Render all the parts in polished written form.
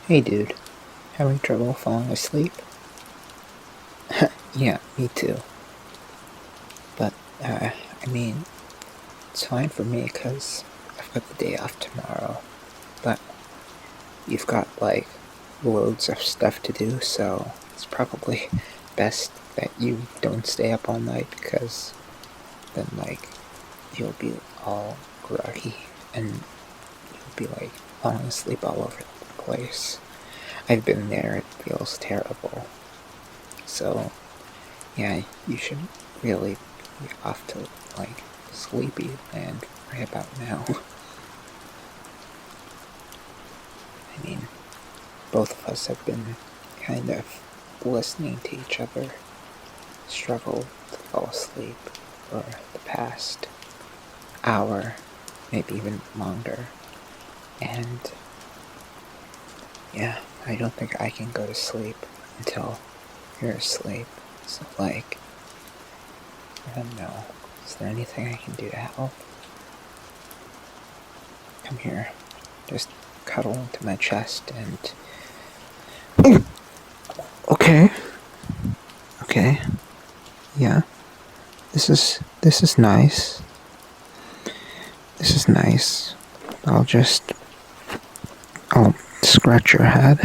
Hey dude, having trouble falling asleep? Yeah, me too. But, I mean, it's fine for me because I've got the day off tomorrow. But you've got, like, loads of stuff to do, so it's probably best that you don't stay up all night because then, like, you'll be all groggy and you'll be, like, falling asleep all over the place. I've been there, it feels terrible. So, yeah, you should really be off to, like, sleepy land right about now. I mean, both of us have been kind of listening to each other struggle to fall asleep for the past hour, maybe even longer. And yeah, I don't think I can go to sleep until you're asleep. So, like, I don't know. Is there anything I can do to help? Come here. Just cuddle into my chest and. Okay. Okay. Yeah. This is nice. This is nice. I'll scratch your head.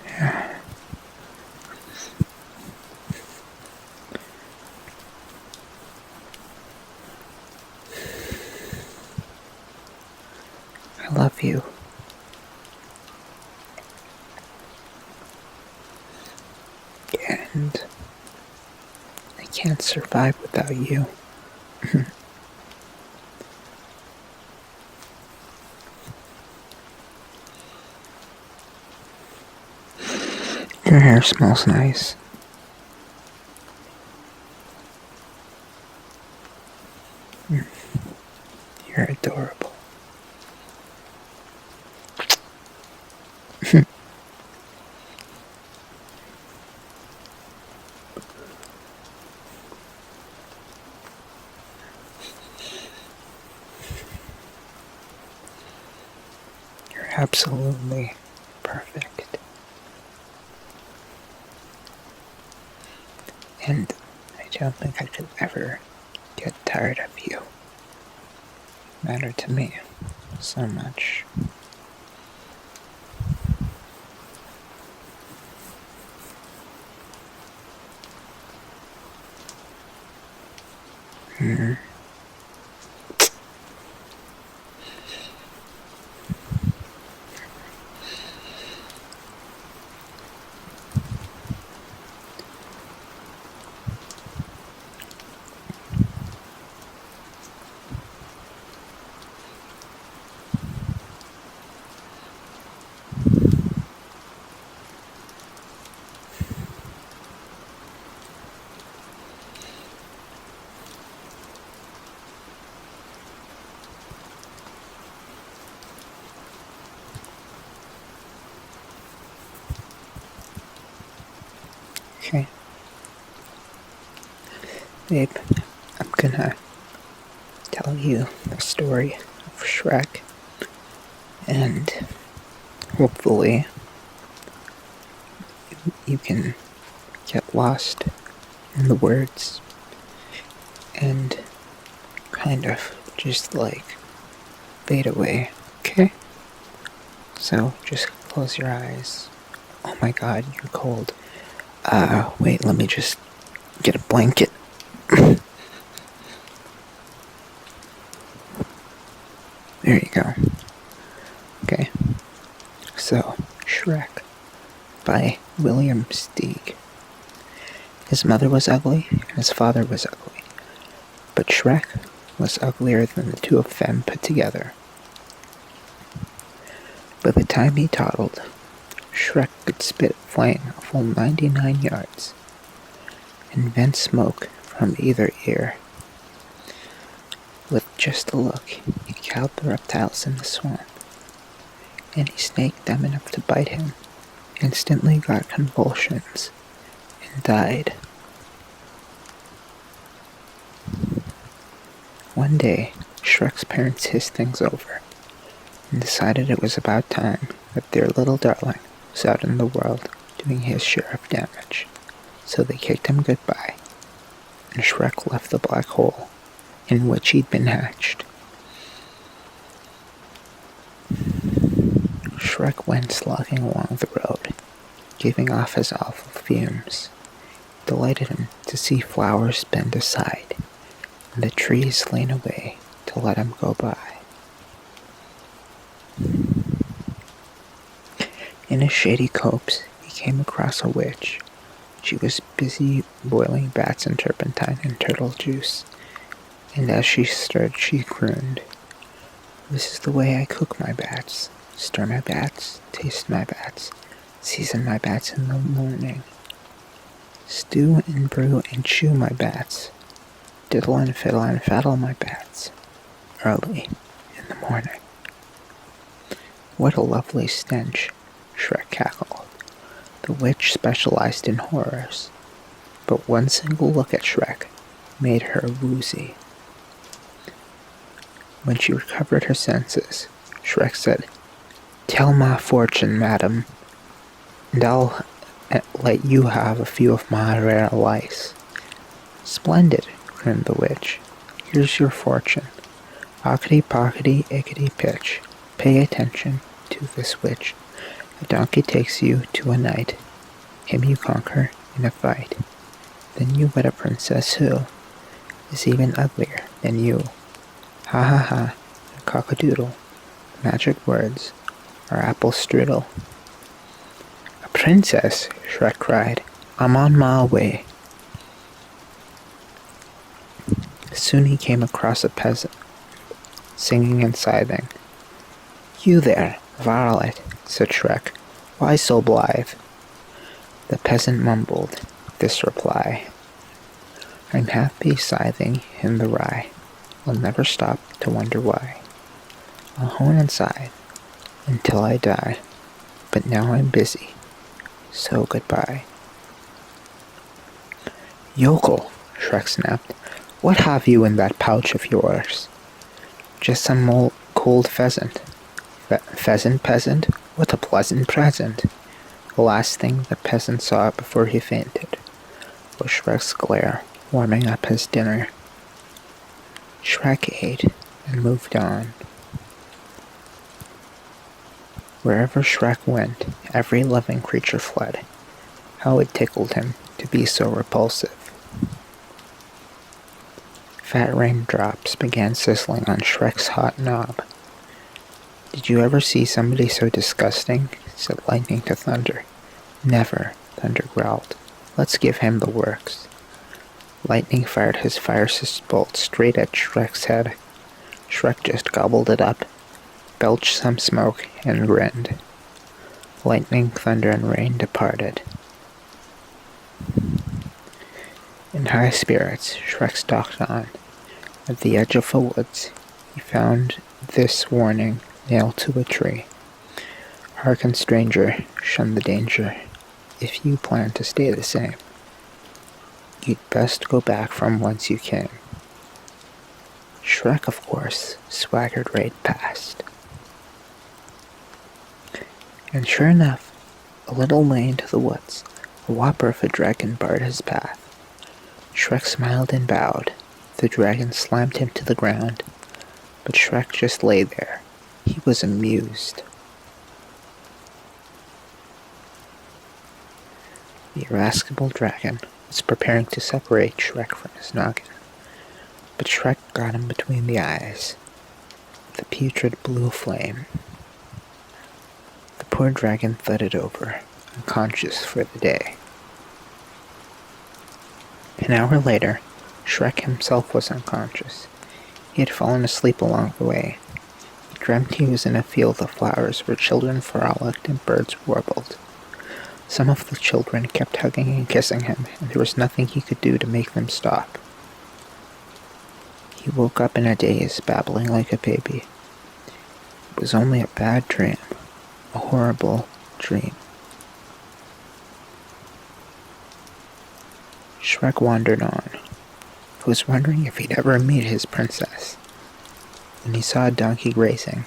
Yeah. I love you. And I can't survive without you. Your hair smells nice. You're adorable. You're absolutely perfect. And I don't think I could ever get tired of you. You matter to me so much. Hmm. Okay. Babe, I'm gonna tell you the story of Shrek, and hopefully you can get lost in the words and kind of just like fade away, okay? So just close your eyes. Oh my god, you're cold. Wait, let me just get a blanket. There you go. Okay. So, Shrek by William Steig. His mother was ugly, and his father was ugly. But Shrek was uglier than the two of them put together. By the time he toddled, Shrek could spit flame a full 99 yards and vent smoke from either ear. With just a look, he cowed the reptiles in the swamp. Any snake dumb enough to bite him instantly got convulsions and died. One day, Shrek's parents hissed things over. and decided it was about time that their little darling was out in the world doing his share of damage. So they kicked him goodbye, and Shrek left the black hole in which he'd been hatched. Shrek went slogging along the road, giving off his awful fumes. It delighted him to see flowers bend aside, and the trees lean away to let him go by. In a shady copse, he came across a witch. She was busy boiling bats and turpentine and turtle juice, and as she stirred, she crooned, "This is the way I cook my bats. Stir my bats, taste my bats, season my bats in the morning. Stew and brew and chew my bats. Diddle and fiddle and faddle my bats. Early in the morning." What a lovely stench, Shrek cackled. The witch specialized in horrors, but one single look at Shrek made her woozy. When she recovered her senses, Shrek said, "Tell my fortune, madam, and I'll let you have a few of my rare lice." "Splendid," crooned the witch. "Here's your fortune. Ockety pockety ickety pitch. Pay attention to this witch. A donkey takes you to a knight. Him you conquer in a fight. Then you wed a princess who is even uglier than you. Ha ha ha, cock-a-doodle. Magic words are apple strudel." "A princess?" Shrek cried. "I'm on my way." Soon he came across a peasant, singing and sighing. "You there, varlet," said Shrek. "Why so blithe?" The peasant mumbled this reply. "I'm happy scything in the rye. I'll never stop to wonder why. I'll hone and scythe until I die. But now I'm busy, so goodbye." "Yokel," Shrek snapped, "what have you in that pouch of yours?" "Just some old cold pheasant." "Pheasant, peasant? What a pleasant present!" The last thing the peasant saw before he fainted was Shrek's glare warming up his dinner. Shrek ate and moved on. Wherever Shrek went, every living creature fled. How it tickled him to be so repulsive. Fat raindrops began sizzling on Shrek's hot knob. "Did you ever see somebody so disgusting?" said Lightning to Thunder. "Never," Thunder growled. "Let's give him the works." Lightning fired his fiercest bolt straight at Shrek's head. Shrek just gobbled it up, belched some smoke, and grinned. Lightning, thunder, and rain departed. In high spirits, Shrek stalked on. At the edge of the woods, he found this warning nailed to a tree. "Hearken, stranger, shun the danger. If you plan to stay the same, you'd best go back from whence you came." Shrek, of course, swaggered right past. And sure enough, a little way into the woods, a whopper of a dragon barred his path. Shrek smiled and bowed. The dragon slammed him to the ground, but Shrek just lay there. He was amused. The irascible dragon was preparing to separate Shrek from his noggin, but Shrek got him between the eyes with a putrid blue flame. The poor dragon thudded over, unconscious for the day. An hour later, Shrek himself was unconscious. He had fallen asleep along the way. He dreamt he was in a field of flowers where children frolicked and birds warbled. Some of the children kept hugging and kissing him, and there was nothing he could do to make them stop. He woke up in a daze, babbling like a baby. It was only a bad dream, a horrible dream. Shrek wandered on. He was wondering if he'd ever meet his princess, when he saw a donkey grazing.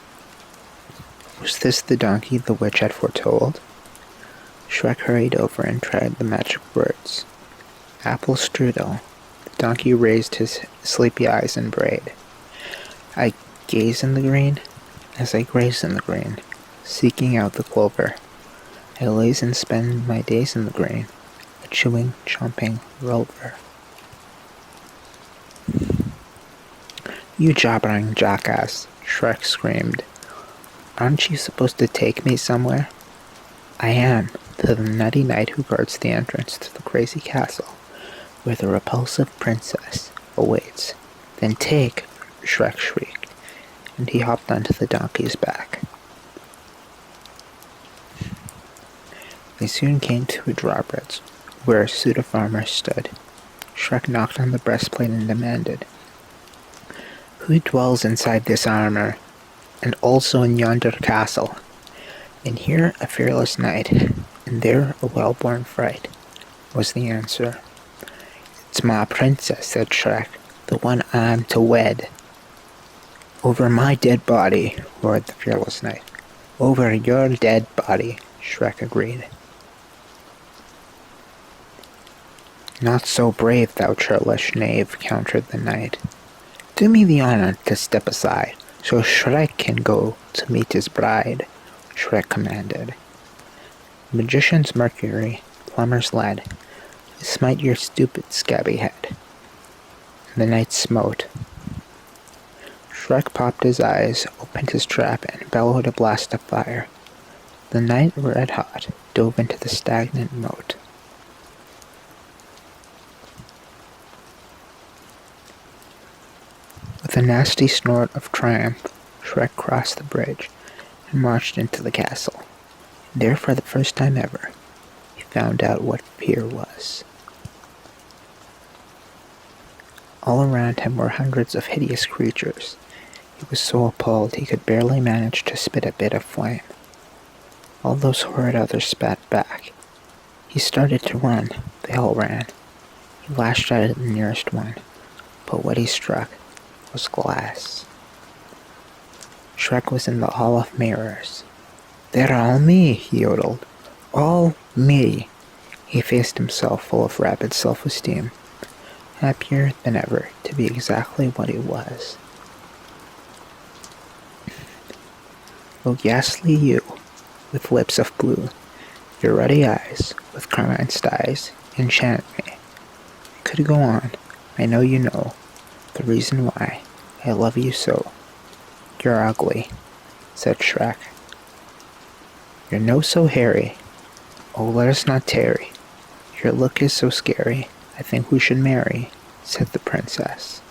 Was this the donkey the witch had foretold? Shrek hurried over and tried the magic words. Apple strudel. The donkey raised his sleepy eyes and brayed. I gaze in the green as I graze in the green, seeking out the clover. I laze and spend my days in the green, a chewing, chomping rover. You jabbering jackass, Shrek screamed. Aren't you supposed to take me somewhere? I am, to the nutty knight who guards the entrance to the crazy castle, where the repulsive princess awaits. Then take, Shrek shrieked, and he hopped onto the donkey's back. They soon came to a drawbridge, where a suit of armor stood. Shrek knocked on the breastplate and demanded, Who dwells inside this armor, and also in yonder castle? And here a fearless knight, and there a well-born fright, was the answer. It's my princess, said Shrek, the one I'm to wed. Over my dead body, roared the fearless knight. Over your dead body, Shrek agreed. Not so brave, thou churlish knave, countered the knight. Do me the honor to step aside, so Shrek can go to meet his bride, Shrek commanded. Magician's mercury, plumber's lead, smite your stupid scabby head. The knight smote. Shrek popped his eyes, opened his trap, and bellowed a blast of fire. The knight, red hot, dove into the stagnant moat. With a nasty snort of triumph, Shrek crossed the bridge and marched into the castle. There, for the first time ever, he found out what fear was. All around him were hundreds of hideous creatures. He was so appalled he could barely manage to spit a bit of flame. All those horrid others spat back. He started to run. They all ran. He lashed out at the nearest one, but what he struck was glass. Shrek was in the Hall of Mirrors. They're all me, he yodeled. All me. He faced himself full of rapid self-esteem, happier than ever to be exactly what he was. O ghastly you, with lips of blue, your ruddy eyes, with carmine styes, enchant me. I could go on, I know you know, the reason why I love you so. You're ugly, said Shrek. Your nose so hairy. Oh, let us not tarry. Your look is so scary. I think we should marry, said the princess.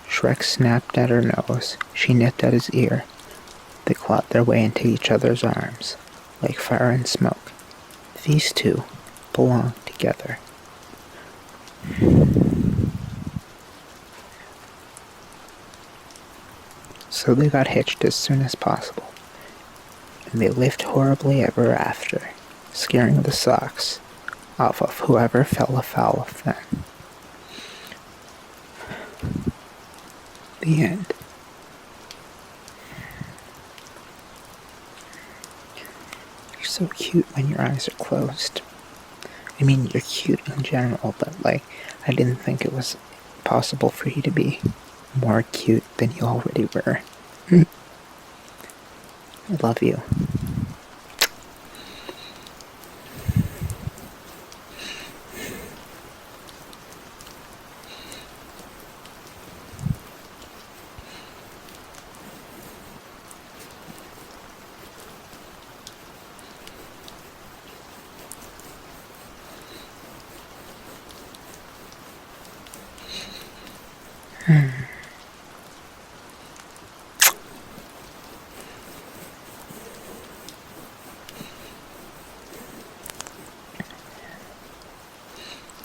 Shrek snapped at her nose. She nipped at his ear. They clawed their way into each other's arms, like fire and smoke. These two belong together. So they got hitched as soon as possible, and they lived horribly ever after, scaring the socks off of whoever fell afoul of them. The end. You're so cute when your eyes are closed. I mean, you're cute in general, but I didn't think it was possible for you to be more cute than you already were. I love you.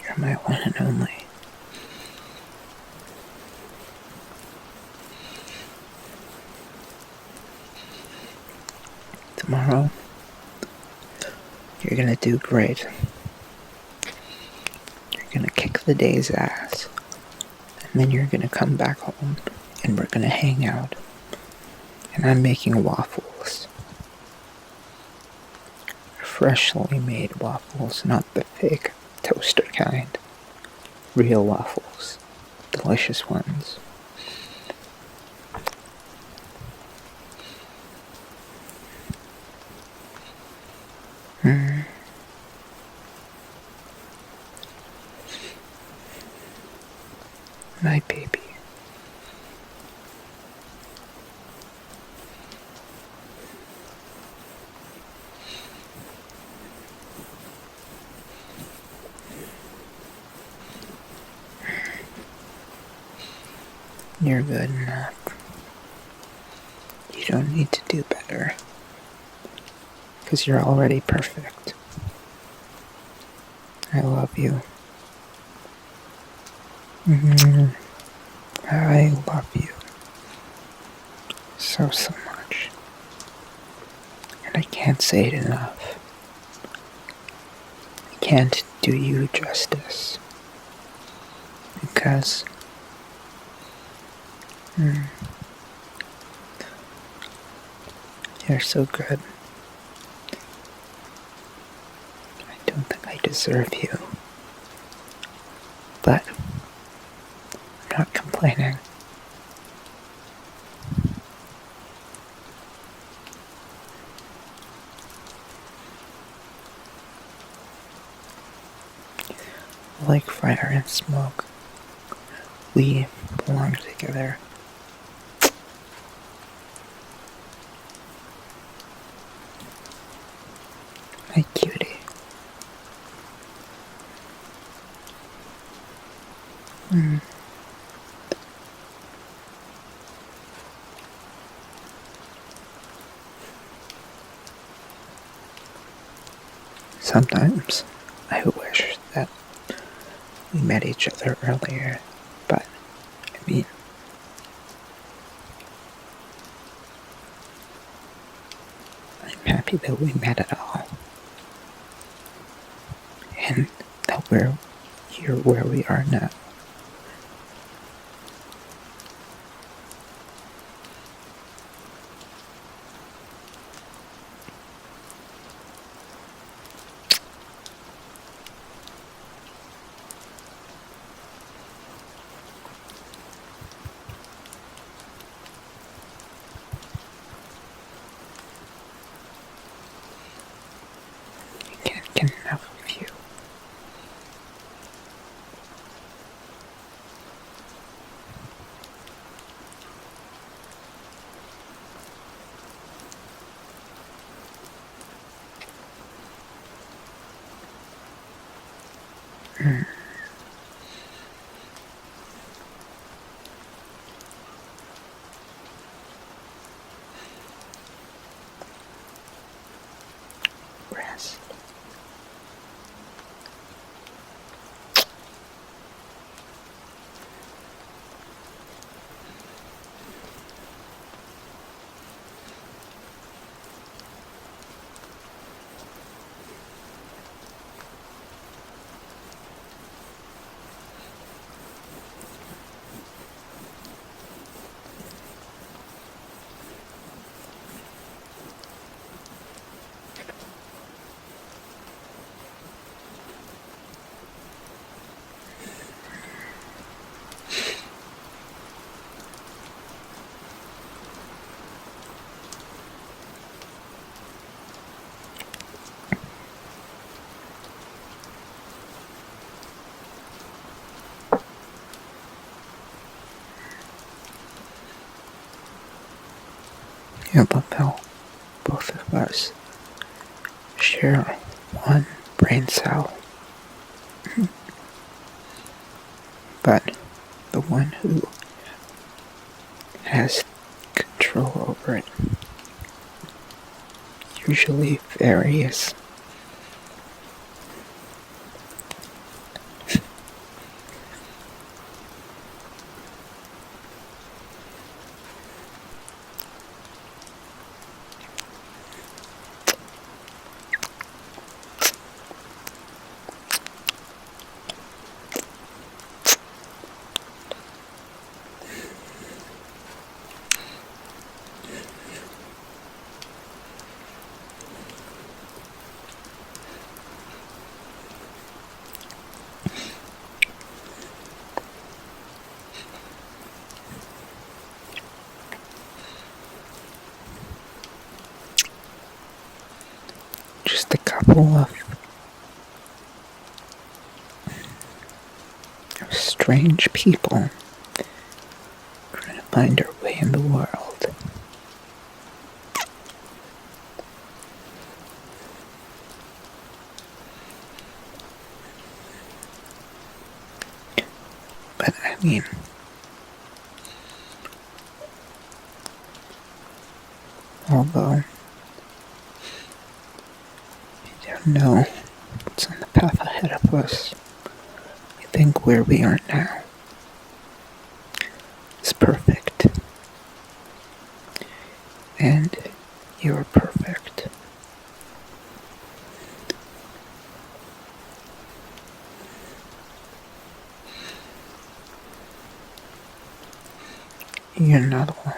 You're my one and only. Tomorrow, you're gonna do great. You're gonna kick the day's ass. And then you're gonna come back home and we're gonna hang out. and I'm making waffles. Freshly made waffles, not the fake toaster kind. Real waffles. Delicious ones. My baby. You're good enough. You don't need to do better. Because you're already perfect. I love you. I love you. So much. And I can't say it enough. I can't do you justice. Because you're so good. I don't think I deserve you. But I'm not complaining. Like fire and smoke, we belong together. My cutie. Sometimes I wish that we met each other earlier, but I mean, I'm happy that we met at all. And that we're here where we are now. I can't get enough of you. Rest. I love how both of us share one brain cell. But the one who has control over it usually varies. full of strange people trying to find their way in the world. But I mean, although you don't know what's on the path ahead of us, I think where we are now is perfect. And you're perfect. You're not alone.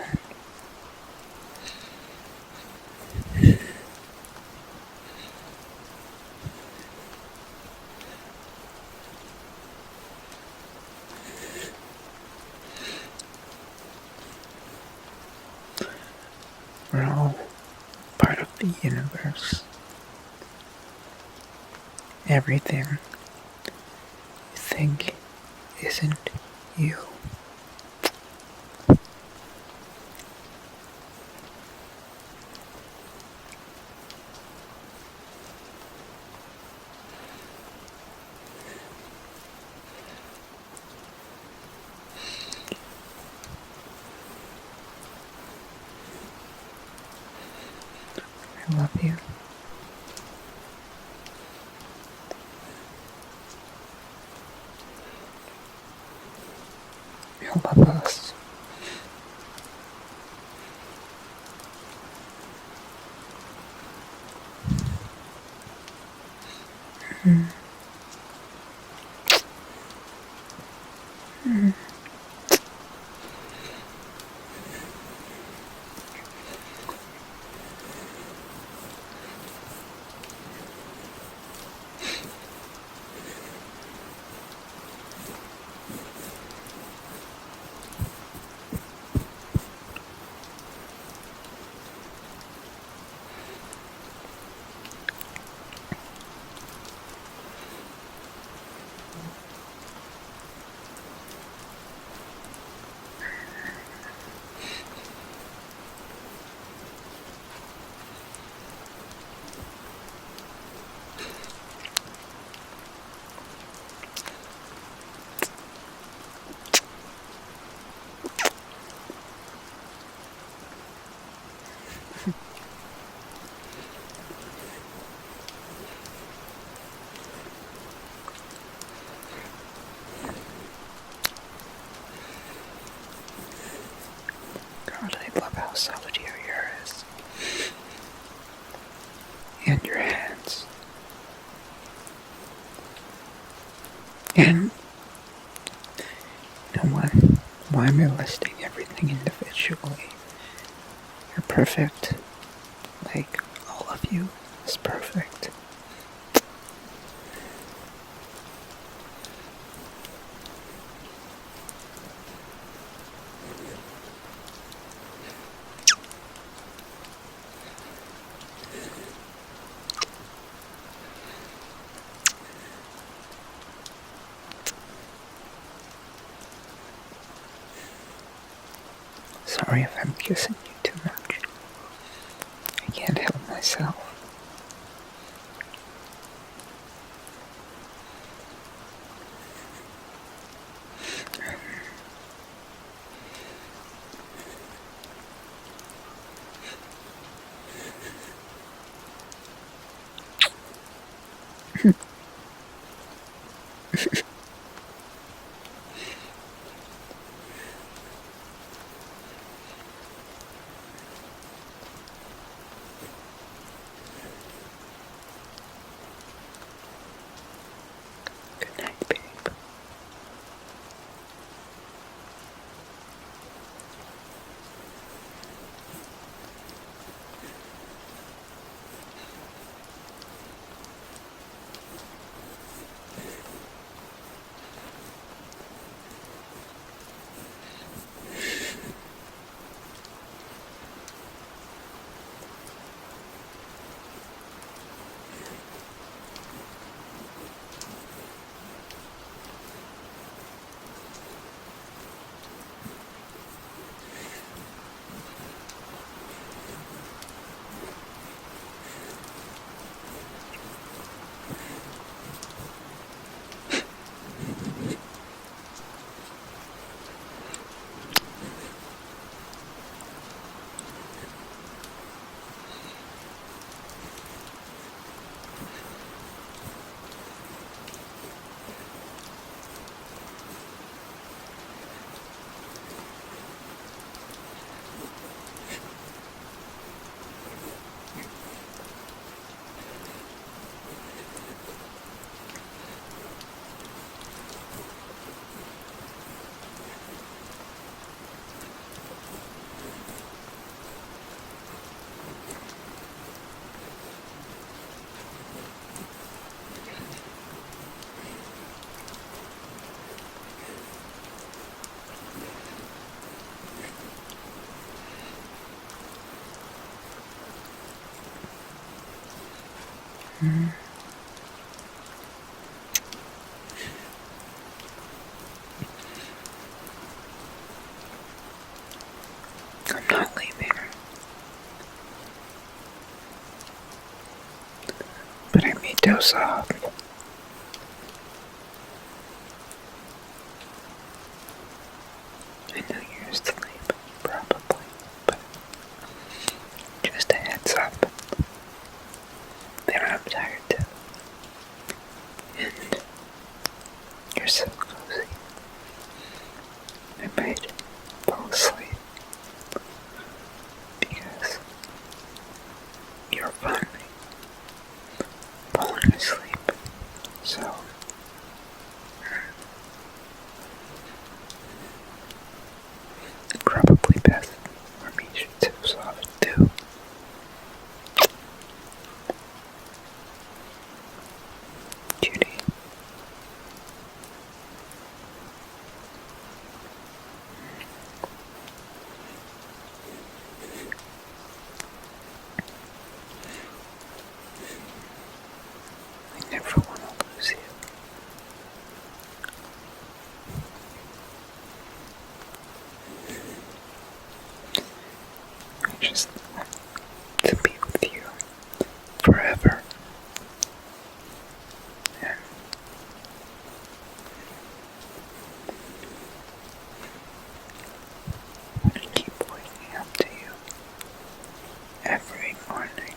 We're all part of the universe. Everything you think isn't you. I love you. You love us. Mm. Mm. God, I love how solid your hair is. And your hands. And you know what? Why am I listing everything individually? You're perfect. Like, all of you is perfect. Sorry if I'm kissing you too much. I can't help myself. Mm. I'm not leaving. But I may doze off. I know you're asleep, probably, but just a heads up that I'm tired too. And you're so cozy. I might fall asleep because you're finally falling asleep. So probably best for me to doze off too. Cutie. I never want to lose you. I just want to be with you forever. And I want to keep waking up to you every morning.